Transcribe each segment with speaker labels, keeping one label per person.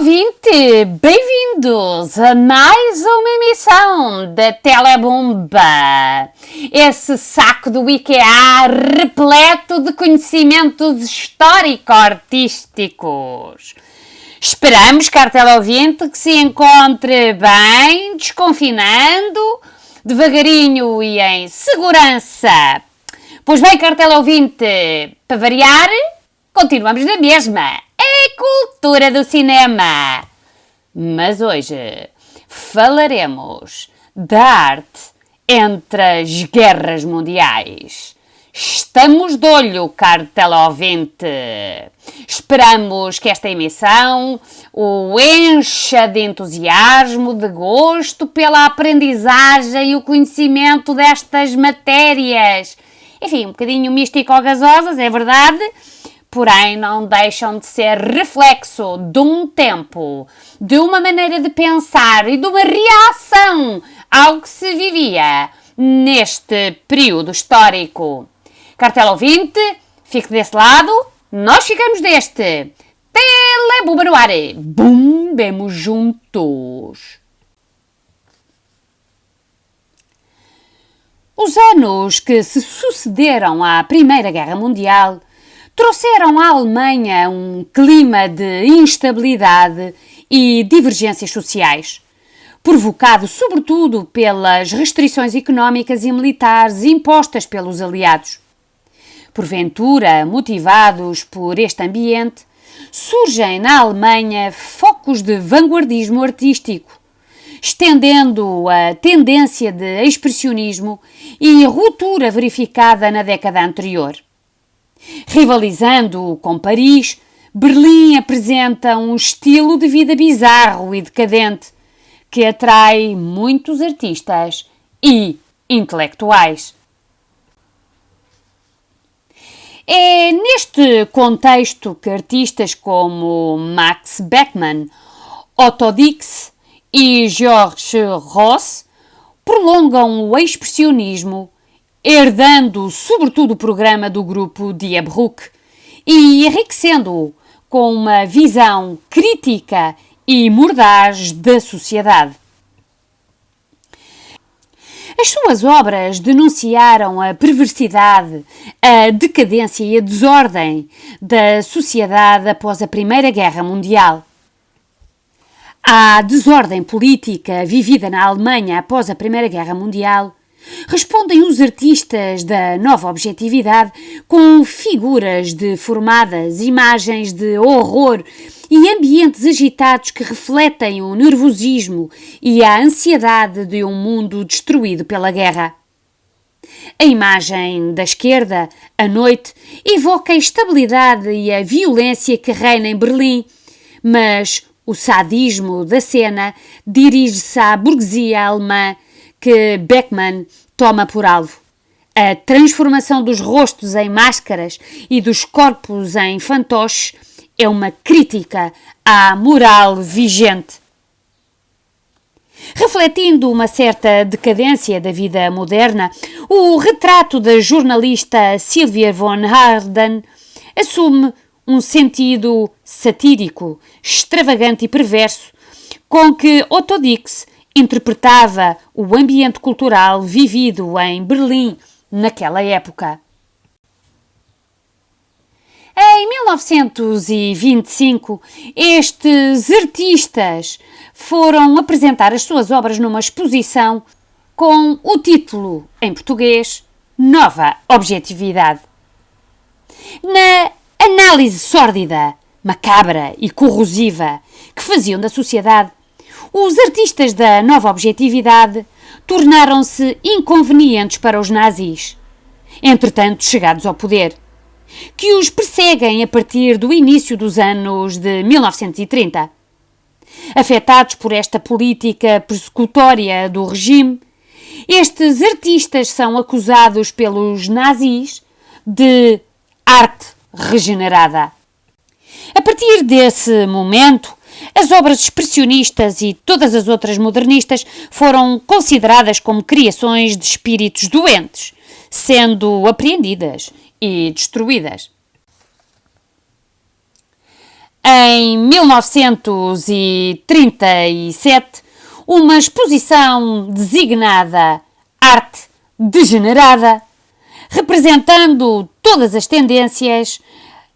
Speaker 1: ouvinte, bem-vindos a mais uma emissão da Telebomba. Esse saco do IKEA repleto de conhecimentos histórico-artísticos. Esperamos, caro teleouvinte, que se encontre bem, desconfinando, devagarinho e em segurança. Pois bem, caro teleouvinte, para variar, continuamos na mesma. É cultura do cinema. Mas hoje falaremos da arte entre as guerras mundiais. Estamos de olho, caro teleouvinte. Esperamos que esta emissão o encha de entusiasmo, de gosto pela aprendizagem e o conhecimento destas matérias. Enfim, um bocadinho místico-gasosas, é verdade, porém não deixam de ser reflexo de um tempo, de uma maneira de pensar e de uma reação ao que se vivia neste período histórico. Cartela ouvinte, fique desse lado, nós ficamos deste. Telebomba no ar, bombemos juntos. Os anos que se sucederam à Primeira Guerra Mundial trouxeram à Alemanha um clima de instabilidade e divergências sociais, provocado sobretudo pelas restrições económicas e militares impostas pelos aliados. Porventura, motivados por este ambiente, surgem na Alemanha focos de vanguardismo artístico, estendendo a tendência de expressionismo e ruptura verificada na década anterior. Rivalizando com Paris, Berlim apresenta um estilo de vida bizarro e decadente que atrai muitos artistas e intelectuais. É neste contexto que artistas como Max Beckmann, Otto Dix e Georges Ross prolongam o expressionismo, herdando sobretudo o programa do grupo Die Brücke e enriquecendo-o com uma visão crítica e mordaz da sociedade. As suas obras denunciaram a perversidade, a decadência e a desordem da sociedade após a Primeira Guerra Mundial. À desordem política vivida na Alemanha após a Primeira Guerra Mundial, respondem os artistas da nova objetividade com figuras deformadas, imagens de horror e ambientes agitados que refletem o nervosismo e a ansiedade de um mundo destruído pela guerra. A imagem da esquerda, à noite, evoca a instabilidade e a violência que reina em Berlim, mas o sadismo da cena dirige-se à burguesia alemã que Beckmann toma por alvo. A transformação dos rostos em máscaras e dos corpos em fantoches é uma crítica à moral vigente. Refletindo uma certa decadência da vida moderna, o retrato da jornalista Sylvia von Harden assume um sentido satírico, extravagante e perverso, com que Otto Dix interpretava o ambiente cultural vivido em Berlim naquela época. Em 1925, estes artistas foram apresentar as suas obras numa exposição com o título, em português, Nova Objetividade. Na análise sórdida, macabra e corrosiva que faziam da sociedade, os artistas da nova objetividade tornaram-se inconvenientes para os nazis, entretanto chegados ao poder, que os perseguem a partir do início dos anos de 1930. Afetados por esta política persecutória do regime, estes artistas são acusados pelos nazis de arte regenerada. A partir desse momento, as obras expressionistas e todas as outras modernistas foram consideradas como criações de espíritos doentes, sendo apreendidas e destruídas. em 1937, uma exposição designada Arte Degenerada, representando todas as tendências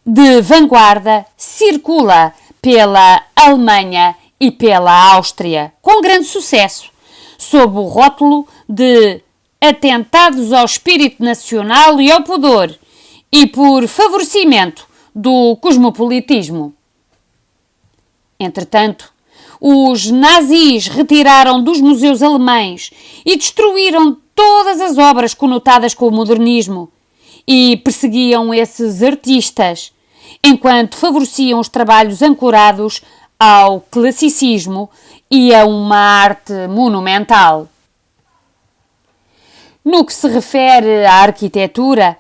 Speaker 1: de vanguarda, circula pela Alemanha e pela Áustria, com grande sucesso, sob o rótulo de atentados ao espírito nacional e ao pudor e por favorecimento do cosmopolitismo. Entretanto, os nazis retiraram dos museus alemães e destruíram todas as obras conotadas com o modernismo e perseguiam esses artistas, enquanto favoreciam os trabalhos ancorados ao classicismo e a uma arte monumental. No que se refere à arquitetura,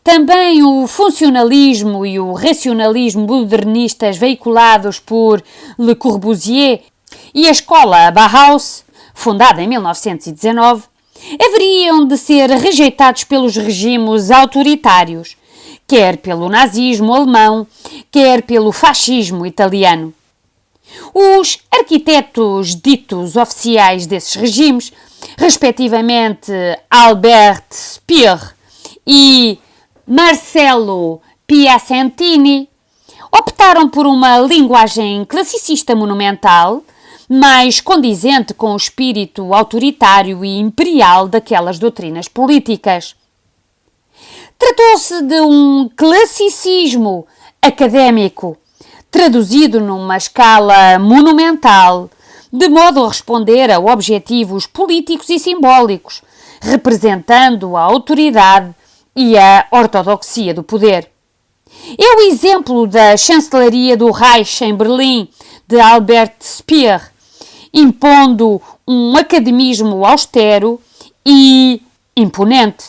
Speaker 1: também o funcionalismo e o racionalismo modernistas veiculados por Le Corbusier e a escola Bauhaus, fundada em 1919, haveriam de ser rejeitados pelos regimes autoritários, quer pelo nazismo alemão, quer pelo fascismo italiano. Os arquitetos ditos oficiais desses regimes, respectivamente Albert Speer e Marcello Piacentini, optaram por uma linguagem classicista monumental, mais condizente com o espírito autoritário e imperial daquelas doutrinas políticas. Tratou-se de um classicismo académico, traduzido numa escala monumental, de modo a responder a objetivos políticos e simbólicos, representando a autoridade e a ortodoxia do poder. É o exemplo da chancelaria do Reich em Berlim, de Albert Speer, impondo um academismo austero e imponente,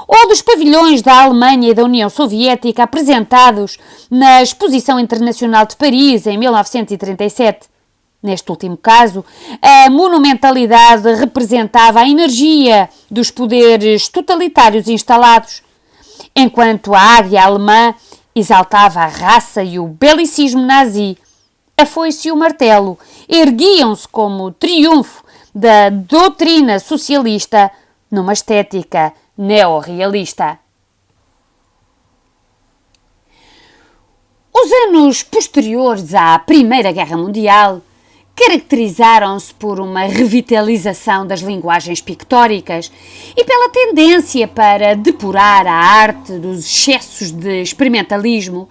Speaker 1: ou dos pavilhões da Alemanha e da União Soviética apresentados na Exposição Internacional de Paris em 1937. Neste último caso, a monumentalidade representava a energia dos poderes totalitários instalados, enquanto a águia alemã exaltava a raça e o belicismo nazi. A foice e o martelo erguiam-se como triunfo da doutrina socialista numa estética neorrealista. Os anos posteriores à Primeira Guerra Mundial caracterizaram-se por uma revitalização das linguagens pictóricas e pela tendência para depurar a arte dos excessos de experimentalismo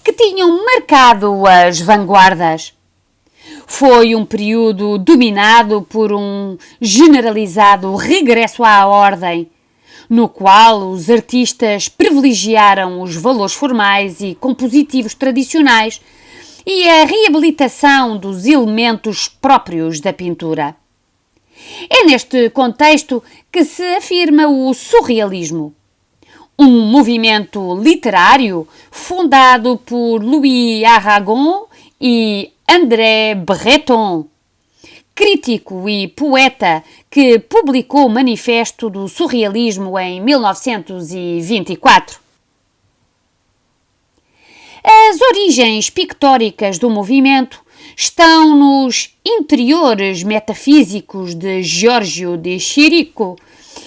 Speaker 1: que tinham marcado as vanguardas. Foi um período dominado por um generalizado regresso à ordem, no qual os artistas privilegiaram os valores formais e compositivos tradicionais e a reabilitação dos elementos próprios da pintura. É neste contexto que se afirma o surrealismo, um movimento literário fundado por Louis Aragon e André Breton, crítico e poeta que publicou o Manifesto do Surrealismo em 1924. As origens pictóricas do movimento estão nos interiores metafísicos de Giorgio de Chirico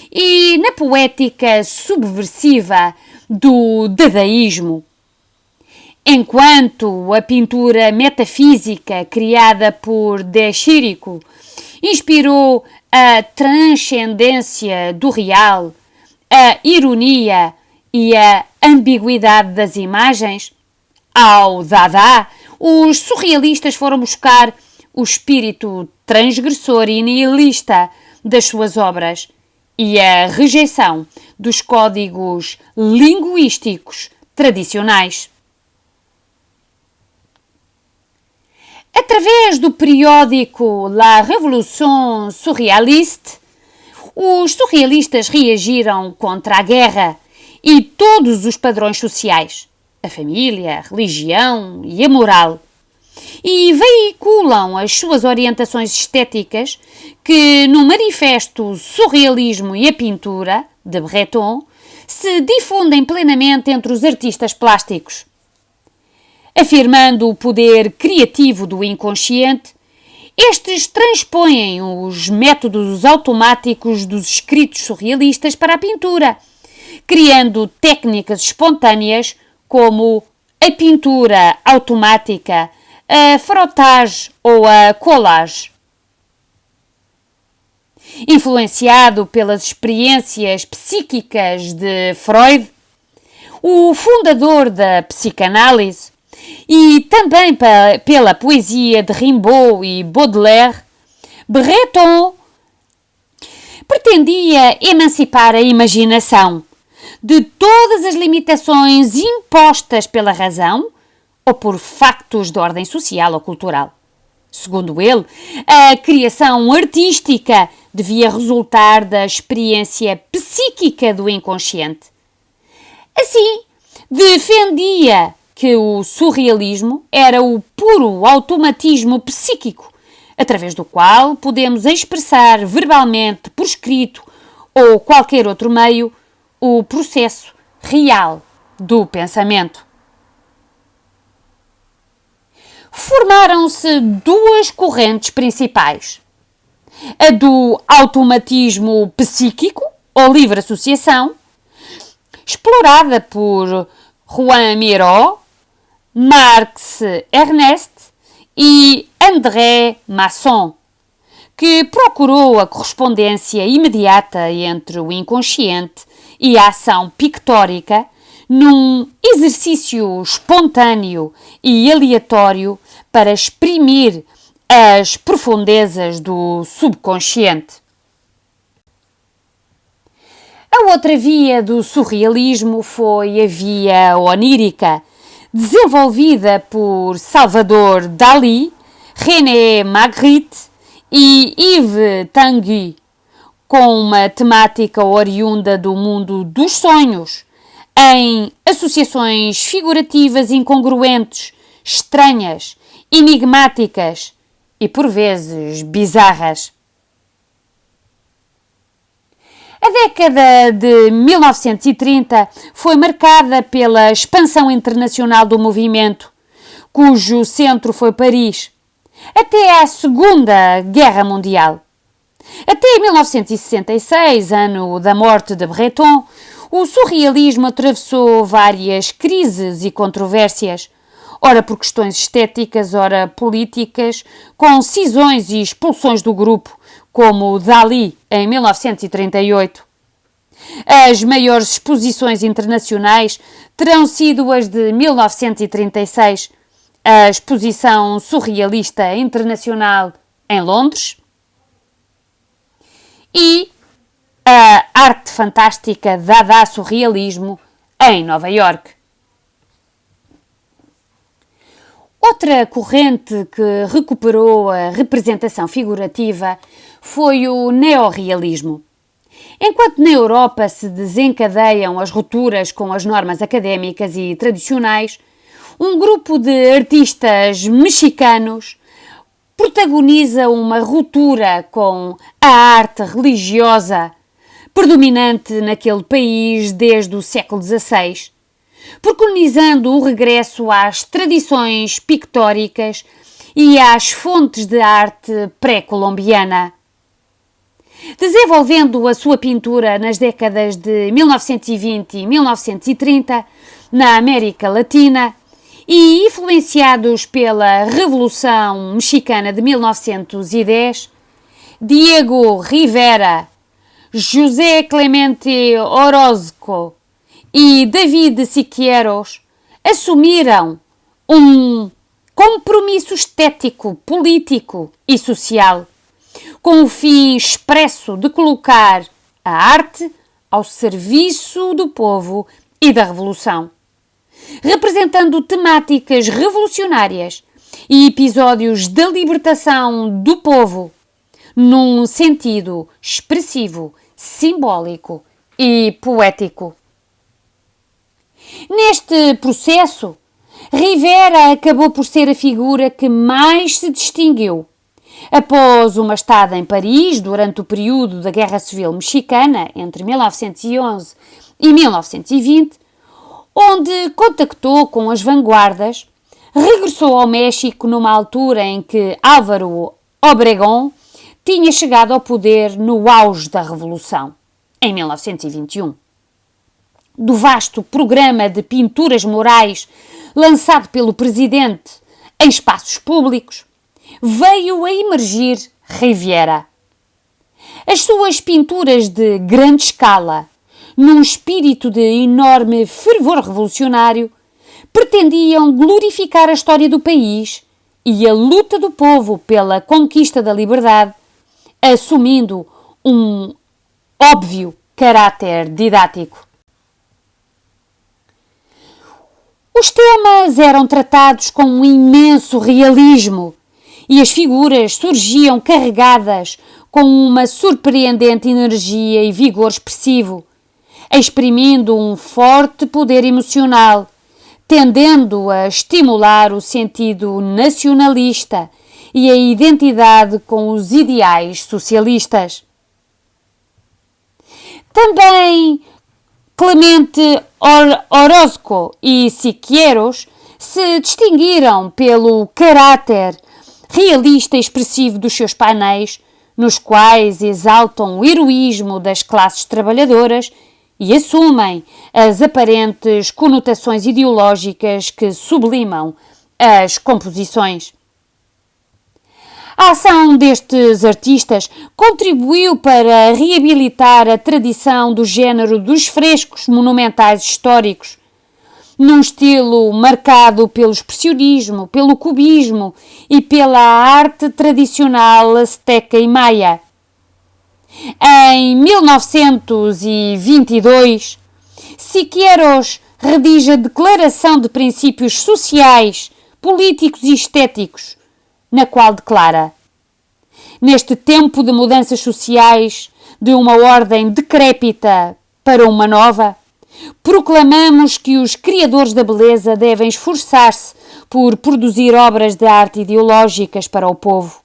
Speaker 1: e na poética subversiva do dadaísmo. Enquanto a pintura metafísica criada por De Chirico inspirou a transcendência do real, a ironia e a ambiguidade das imagens, ao Dada, os surrealistas foram buscar o espírito transgressor e nihilista das suas obras e a rejeição dos códigos linguísticos tradicionais. Através do periódico La Révolution Surréaliste, os surrealistas reagiram contra a guerra e todos os padrões sociais, a família, a religião e a moral, e veiculam as suas orientações estéticas que, no manifesto Surrealismo e a Pintura, de Breton, se difundem plenamente entre os artistas plásticos. Afirmando o poder criativo do inconsciente, estes transpõem os métodos automáticos dos escritos surrealistas para a pintura, criando técnicas espontâneas como a pintura automática, a frottage ou a collage. Influenciado pelas experiências psíquicas de Freud, o fundador da psicanálise, e também pela poesia de Rimbaud e Baudelaire, Breton pretendia emancipar a imaginação de todas as limitações impostas pela razão ou por factos de ordem social ou cultural. Segundo ele, a criação artística devia resultar da experiência psíquica do inconsciente. Assim, defendia que o surrealismo era o puro automatismo psíquico, através do qual podemos expressar verbalmente, por escrito ou qualquer outro meio, o processo real do pensamento. Formaram-se duas correntes principais: a do automatismo psíquico, ou livre associação, explorada por Juan Miró, Marx Ernest e André Masson, que procurou a correspondência imediata entre o inconsciente e a ação pictórica num exercício espontâneo e aleatório para exprimir as profundezas do subconsciente. A outra via do surrealismo foi a via onírica, desenvolvida por Salvador Dalí, René Magritte e Yves Tanguy, com uma temática oriunda do mundo dos sonhos, em associações figurativas incongruentes, estranhas, enigmáticas e, por vezes, bizarras. A década de 1930 foi marcada pela expansão internacional do movimento, cujo centro foi Paris, até à Segunda Guerra Mundial. Até 1966, ano da morte de Breton, o surrealismo atravessou várias crises e controvérsias, ora por questões estéticas, ora políticas, com cisões e expulsões do grupo, como Dalí, em 1938. As maiores exposições internacionais terão sido as de 1936, a Exposição Surrealista Internacional em Londres e a Arte Fantástica Dada Surrealismo em Nova Iorque. Outra corrente que recuperou a representação figurativa foi o neorrealismo. Enquanto na Europa se desencadeiam as rupturas com as normas académicas e tradicionais, um grupo de artistas mexicanos protagoniza uma ruptura com a arte religiosa predominante naquele país desde o século XVI, preconizando o regresso às tradições pictóricas e às fontes de arte pré-colombiana. Desenvolvendo a sua pintura nas décadas de 1920 e 1930 na América Latina e influenciados pela Revolução Mexicana de 1910, Diego Rivera, José Clemente Orozco e David Siqueiros assumiram um compromisso estético, político e social, com o fim expresso de colocar a arte ao serviço do povo e da revolução, representando temáticas revolucionárias e episódios da libertação do povo, num sentido expressivo, simbólico e poético. Neste processo, Rivera acabou por ser a figura que mais se distinguiu. Após uma estada em Paris durante o período da Guerra Civil Mexicana, entre 1911 e 1920, onde contactou com as vanguardas, regressou ao México numa altura em que Álvaro Obregón tinha chegado ao poder no auge da Revolução, em 1921. Do vasto programa de pinturas murais lançado pelo presidente em espaços públicos, veio a emergir Riviera. As suas pinturas de grande escala, num espírito de enorme fervor revolucionário, pretendiam glorificar a história do país e a luta do povo pela conquista da liberdade, assumindo um óbvio caráter didático. Os temas eram tratados com um imenso realismo e as figuras surgiam carregadas com uma surpreendente energia e vigor expressivo, exprimindo um forte poder emocional, tendendo a estimular o sentido nacionalista e a identidade com os ideais socialistas. Também Clemente Orozco e Siqueiros se distinguiram pelo caráter realista e expressivo dos seus painéis, nos quais exaltam o heroísmo das classes trabalhadoras e assumem as aparentes conotações ideológicas que sublimam as composições. A ação destes artistas contribuiu para reabilitar a tradição do género dos frescos monumentais históricos, num estilo marcado pelo expressionismo, pelo cubismo e pela arte tradicional asteca e maia. Em 1922, Siqueiros redige a Declaração de Princípios Sociais, Políticos e Estéticos, na qual declara: neste tempo de mudanças sociais, de uma ordem decrépita para uma nova, proclamamos que os criadores da beleza devem esforçar-se por produzir obras de arte ideológicas para o povo.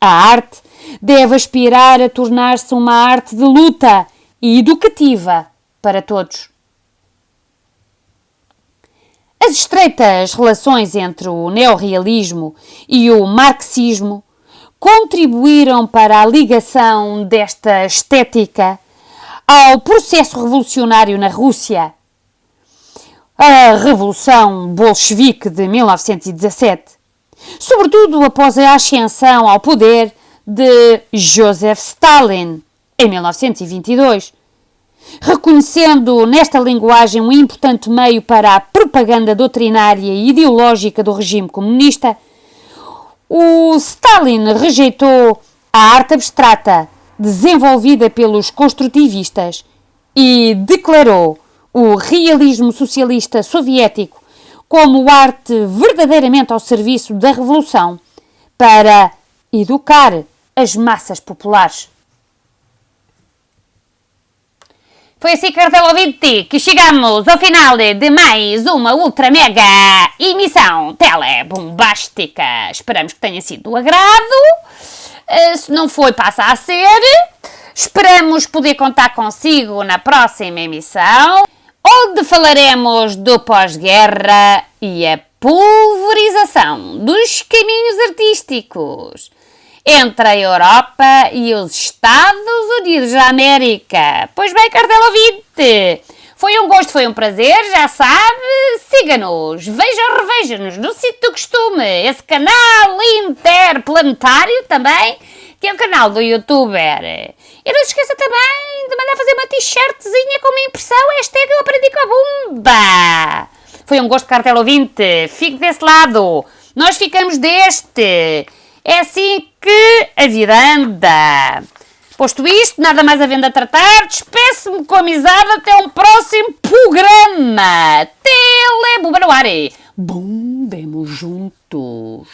Speaker 1: A arte deve aspirar a tornar-se uma arte de luta e educativa para todos. As estreitas relações entre o neorrealismo e o marxismo contribuíram para a ligação desta estética ao processo revolucionário na Rússia. A Revolução Bolchevique de 1917, sobretudo após a ascensão ao poder de Joseph Stalin em 1922, reconhecendo nesta linguagem um importante meio para a propaganda doutrinária e ideológica do regime comunista, o Stalin rejeitou a arte abstrata desenvolvida pelos construtivistas e declarou o realismo socialista soviético como arte verdadeiramente ao serviço da revolução para educar as massas populares. Foi assim, cartão ouvinte, que chegamos ao final de mais uma ultra mega emissão telebombástica. Esperamos que tenha sido do agrado. Se não foi, passa a ser. Esperamos poder contar consigo na próxima emissão, onde falaremos do pós-guerra e a pulverização dos caminhos artísticos entre a Europa e os Estados Unidos da América. Pois bem, cartão ouvinte, foi um gosto, foi um prazer, já sabe, siga-nos, reveja-nos no sítio do costume, esse canal interplanetário também, que é o canal do youtuber. E não se esqueça também de mandar fazer uma t-shirtzinha com uma impressão, hashtag eu aprendi com a bomba. Foi um gosto, cartão ouvinte, fique desse lado, nós ficamos deste. É assim que a vida anda. Posto isto, nada mais havendo a tratar, despeço-me com amizade até um próximo programa. Telebomba no ar. Bombemos juntos.